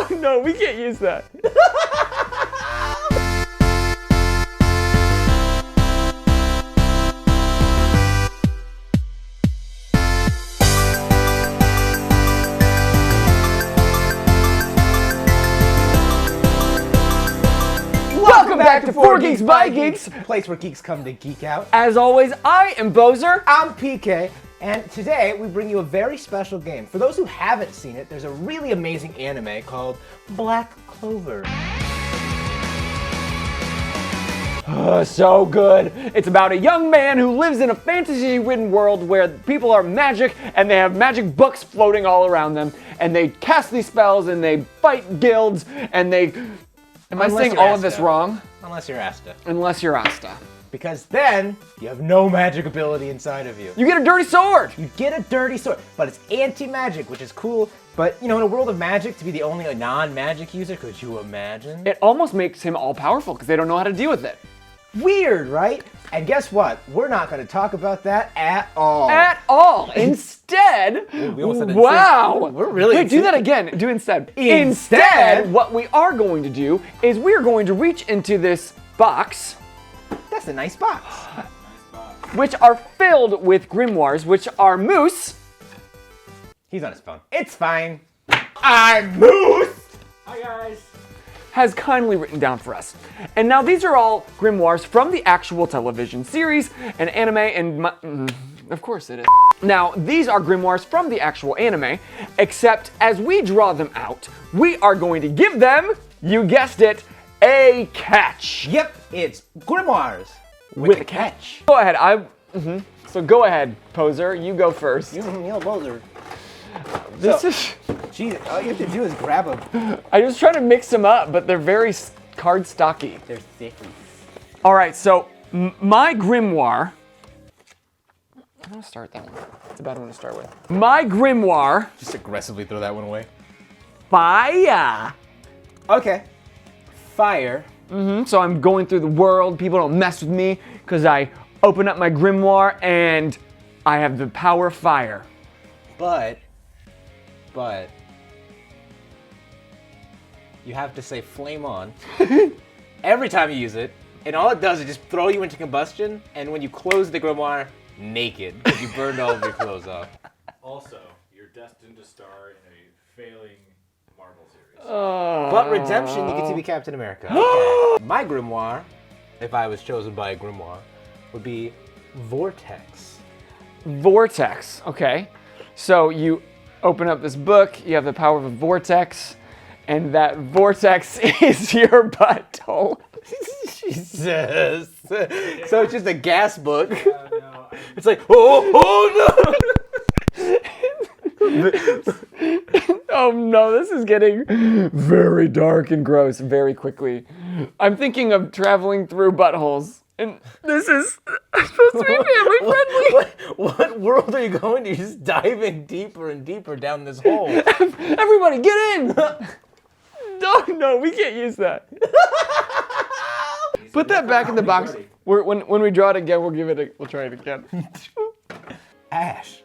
Oh no, we can't use that. Welcome back to For Geeks by Geeks, a place where geeks come to geek out. As always, I am Bozer. I'm PK, and today we bring you a very special game. For those who haven't seen it, there's a really amazing anime called Black Clover. So good. It's about a young man who lives in a fantasy-ridden world where people are magic and they have magic books floating all around them, and they cast these spells and they fight guilds and they... Am I saying all of this wrong? Unless you're Asta. Unless you're Asta. Because then, you have no magic ability inside of you. You get a dirty sword! You get a dirty sword, but it's anti-magic, which is cool. But, you know, in a world of magic, to be the only non-magic user, could you imagine? It almost makes him all-powerful because they don't know how to deal with it. Weird, right? And guess what? We're not going to talk about that at all. At all. Instead, we almost said wow. We're really Wait, do that again. Do instead. Instead, what we are going to do is we're going to reach into this box. That's a nice box. Which are filled with grimoires, which are Moose. He's on his phone. It's fine. I'm Moose. Hi guys. Has kindly written down for us. And now these are all grimoires from the actual television series and anime and of course it is. Now these are grimoires from the actual anime, except as we draw them out, we are going to give them, you guessed it, a catch. Yep, it's grimoires with a catch. Go ahead, So go ahead, Poser, you go first. You Poser. Jesus, all you have to do is grab them. I was trying to mix them up, but they're very card stocky. They're thick. All right, so my grimoire. I'm gonna start that one. It's a bad one to start with. My grimoire. Just aggressively throw that one away. Fire. Okay. Fire. So I'm going through the world. People don't mess with me because I open up my grimoire and I have the power of fire. But you have to say flame on every time you use it, and all it does is just throw you into combustion, and when you close the grimoire, naked, because you burned all of your clothes off. Also, you're destined to star in a failing Marvel series. But redemption, you get to be Captain America. My grimoire, if I was chosen by a grimoire, would be Vortex. Vortex, okay. So you open up this book, you have the power of a vortex, and that vortex is your butthole. Jesus. So it's just a gas book. No, It's like, oh no! Oh no, this is getting very dark and gross very quickly. I'm thinking of traveling through buttholes. And this is supposed to be family friendly. What world are you going to? You're just diving deeper and deeper down this hole. Everybody get in! No, we can't use that. Put that back in the box. When we draw it again, we'll try it again. Ash.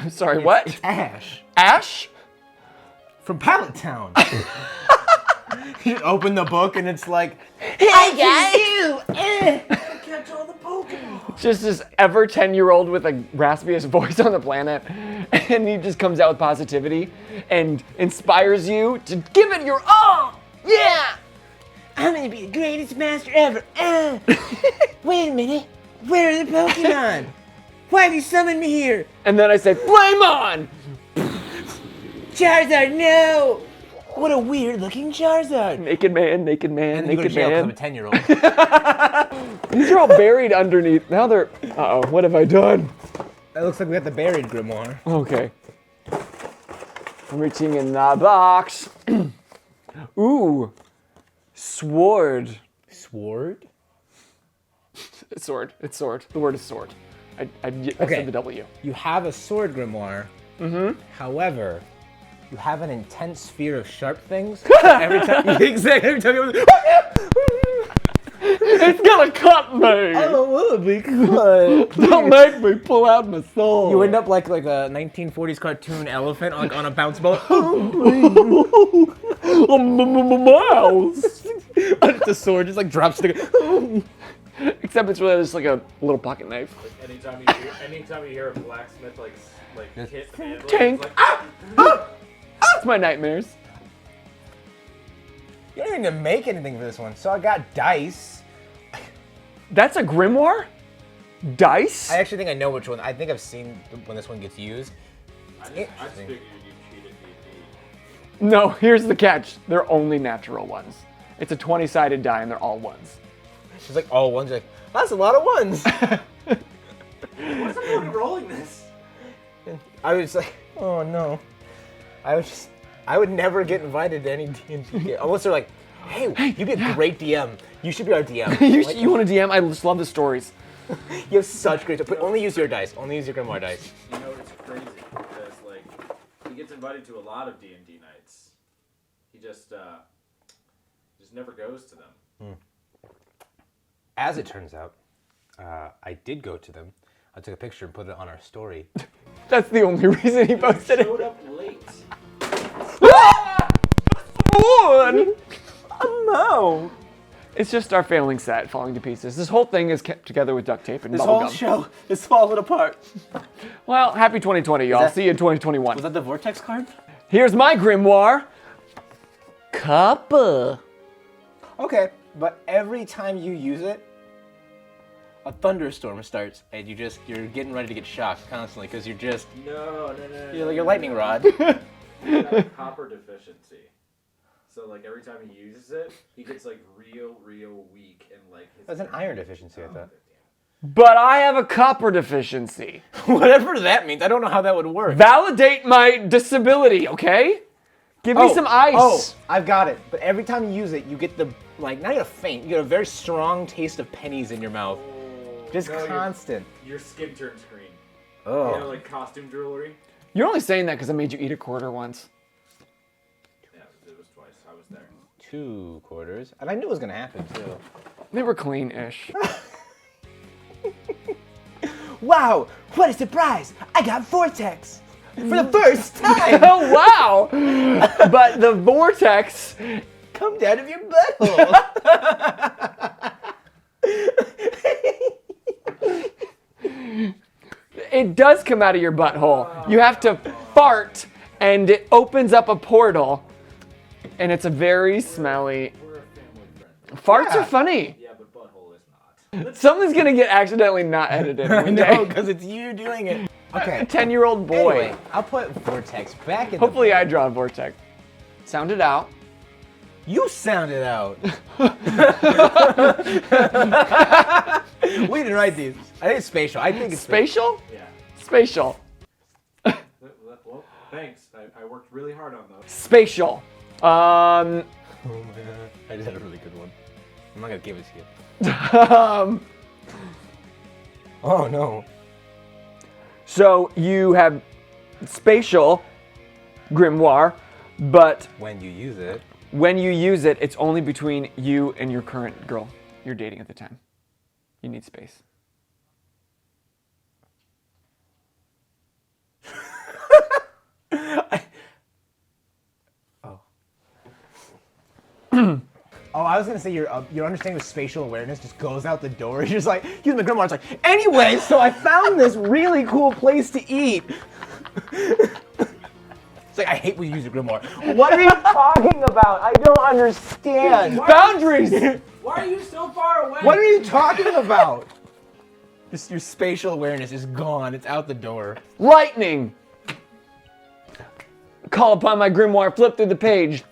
Sorry, what? It's Ash. Ash? From Pallet Town. You open the book and it's like, Hey guys! catch all the Pokemon. Just this ever 10-year-old with the raspiest voice on the planet, and he just comes out with positivity and inspires you to give it your all. Yeah! I'm gonna be the greatest master ever. Wait a minute. Where are the Pokemon? Why have you summoned me here? And then I say, flame on! Charizard, no! What a weird looking Charizard. Naked man, naked man, And then you go to naked jail man. because I'm a 10-year-old. These are all buried underneath. Now they're, uh-oh, what have I done? It looks like we got the buried Grimoire. Okay. I'm reaching in the box. Ooh. Sword. Sword? It's sword. It's sword. The word is sword. I said the W. You have a sword grimoire. Mm-hmm. However, you have an intense fear of sharp things. every time you It's gonna cut me! I don't want to be cut. Don't make me pull out my soul. You end up like a 1940s cartoon elephant on a bounce ball. mouse. The sword just like drops to the. Except it's really just like a little pocket knife. Like anytime you hear a blacksmith like hit the handle, Tank. it's like, That's my nightmares. You don't even need to make anything for this one. So I got dice. That's a grimoire? Dice? I actually think I know which one. I think I've seen when this one gets used. I just figured you cheated D&D. No, here's the catch. They're only natural ones. It's a 20-sided die and they're all ones. She's like all ones. You're like, that's a lot of ones. What's the point of rolling this? I was like, oh no. I would never get invited to any D&D game. Unless they're like, hey, you'd be a great DM. You should be our DM. You want a DM? I just love the stories. You have such great stuff. But only use your dice. Only use your Grimoire dice. You know, it's crazy because like he gets invited to a lot of D&D nights. He just never goes to them. As it turns out, I did go to them. I took a picture and put it on our story. That's the only reason he posted it. Showed up late. One. No. It's just our failing set falling to pieces. This whole thing is kept together with duct tape and This bubble whole gum. show is falling apart. Well, happy 2020, y'all. See you in 2021. Was that the Vortex card? Here's my grimoire. Kappa. Okay, but every time you use it, a thunderstorm starts, and you're getting ready to get shocked constantly because you're just No. you're like your lightning rod. He got a copper deficiency. So like every time he uses it, he gets like real weak and like. That's an iron deficiency, I thought. But I have a copper deficiency. Whatever that means, I don't know how that would work. Validate my disability, okay? Give me some ice. Oh, I've got it. But every time you use it, you get the not even a faint. You get a very strong taste of pennies in your mouth. Just No, constant. Your skin turns green. Oh. You know, like costume jewelry. You're only saying that because I made you eat a quarter once. Yeah, it was twice. I was there. 2 quarters, and I knew it was gonna happen too. They were clean-ish. Wow! What a surprise! I got Vortex for the first time. Oh, wow! But the vortex... Come down of your butthole. It does come out of your butthole. You have to fart, and it opens up a portal, and it's a very smelly... We're a family friend. Farts are funny. Yeah, but butthole is not. Something's gonna get accidentally not edited one day. No, because it's you doing it. Okay. A 10-year-old boy. Anyway, I'll put Vortex back in Hopefully I draw a vortex. Sound it out. You sound it out. We didn't write these. I think it's spatial. I think it's Spatial? Yeah. Spatial. Well, thanks. I worked really hard on those. Spatial. Oh my god. I just had a really good one. I'm not gonna give it to you. Oh no. So you have spatial grimoire, but When you use it. when you use it, it's only between you and your current girl you're dating at the time. You need space. Oh, I was gonna say your understanding of spatial awareness just goes out the door. You're just like, use my grimoire. It's like, anyway, so I found this really cool place to eat. It's like, I hate when you use your grimoire. What are you talking about? I don't understand. Boundaries! Why are you so far away? What are you talking about? Just your spatial awareness is gone. It's out the door. Lightning! Call upon my grimoire, flip through the page.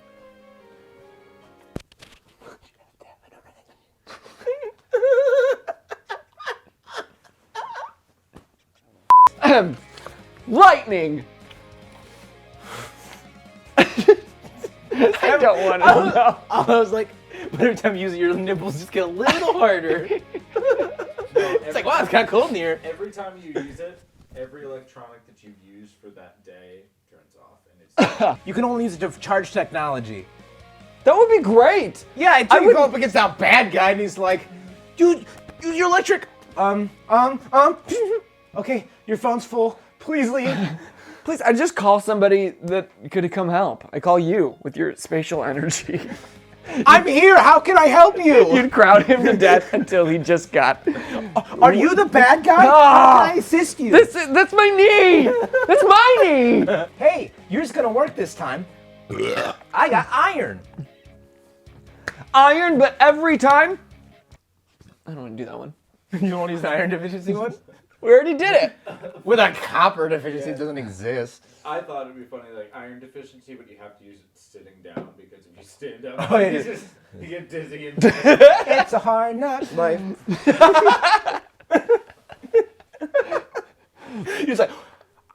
Lightning! I don't want to know. I was like, but every time you use it, your nipples just get a little harder. It's like, wow, it's kind of cold in here. Every time you use it, every electronic that you've used for that day turns off, and it's. You can only use it to charge technology. That would be great! Yeah, until you would- go up against that bad guy and he's like, dude, use your electric. Okay, your phone's full. Please leave. Please, I just call somebody that could come help. I call you with your spatial energy. I'm here. How can I help you? You'd crowd him to death until he just got. Are you the bad guy? Ah! How can I assist you? That's my knee. That's my knee. Hey, yours gonna work this time. I got iron. Iron, but every time. I don't want to do that one. You don't want to use the iron deficiency one? We already did it. With a copper deficiency, it doesn't exist. I thought it'd be funny, like iron deficiency, but you have to use it sitting down because if you stand up, Oh, yeah. you get dizzy. And It's a hard knock life. He's like,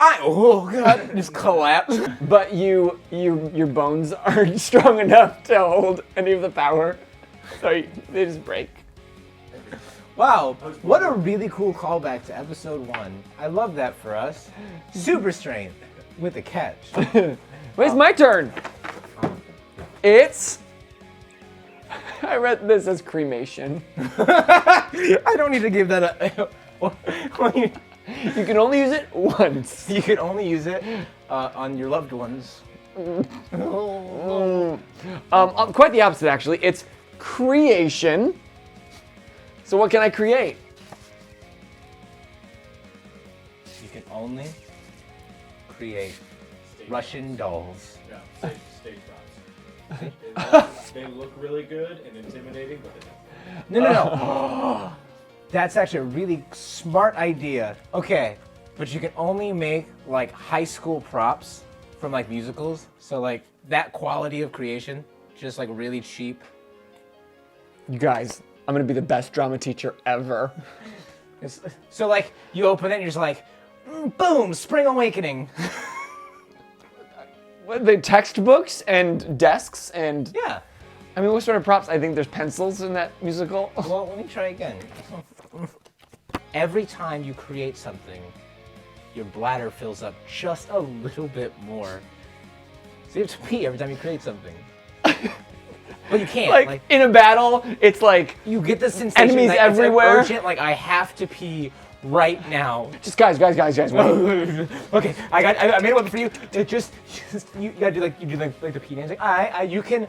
oh god, just collapse. But your bones aren't strong enough to hold any of the power, so they just break. Wow, what a really cool callback to episode 1. I love that for us. Super strength with a catch. Wait, it's my turn. It's. I read this as cremation. I don't need to give that a. You can only use it once. You can only use it on your loved ones. Quite the opposite, actually. It's creation. So what can I create? You can only create Russian dolls. yeah, stage props. They look really good and intimidating, but they don't. No. That's actually a really smart idea. Okay, but you can only make like high school props from like musicals. So like that quality of creation, just like really cheap. You guys, I'm gonna be the best drama teacher ever. So like you open it and you're just like, boom, Spring Awakening. What, the textbooks and desks and. Yeah. I mean, what sort of props? I think there's pencils in that musical. Well, let me try again. Every time you create something, your bladder fills up just a little bit more. So you have to pee every time you create something. But you can't. Like in a battle, it's like you get the sensation enemies that everywhere. It's urgent, like I have to pee right now. just guys. Wait. Okay, I made a weapon for you. Just you gotta do like the pee dance. Like you can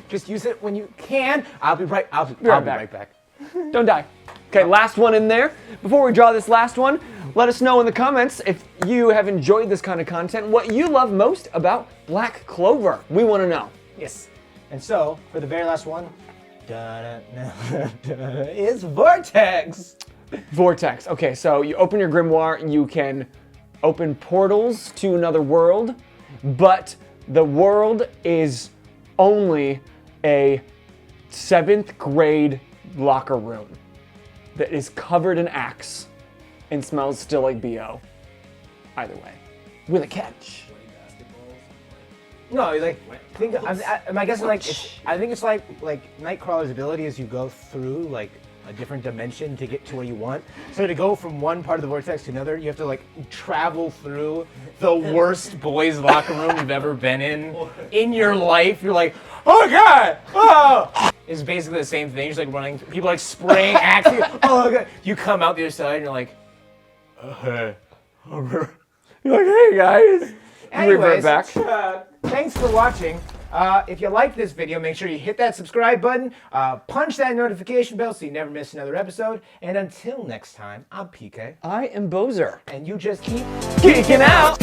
just use it when you can. I'll be right back. Don't die. Okay, last one in there. Before we draw this last one, let us know in the comments if you have enjoyed this kind of content, what you love most about Black Clover. We want to know. Yes. And so, for the very last one, is Vortex. Vortex. Okay, so you open your grimoire, you can open portals to another world, but the world is only a 7th grade locker room that is covered in Axe and smells still like BO. Either way, with a catch. No, like I guess like I think it's like Nightcrawler's ability is you go through like a different dimension to get to where you want. So to go from one part of the vortex to another, you have to like travel through the worst boys' locker room you've ever been in your life. You're like, oh god, oh! It's basically the same thing. You're just like running, people like spraying Axe. Oh god, you come out the other side and you're like, hey. You're like, hey guys. Anyways, Revert back. Thanks for watching. If you like this video, make sure you hit that subscribe button, punch that notification bell so you never miss another episode. And until next time, I'm PK. I am Bozer. And you just keep Geeking out.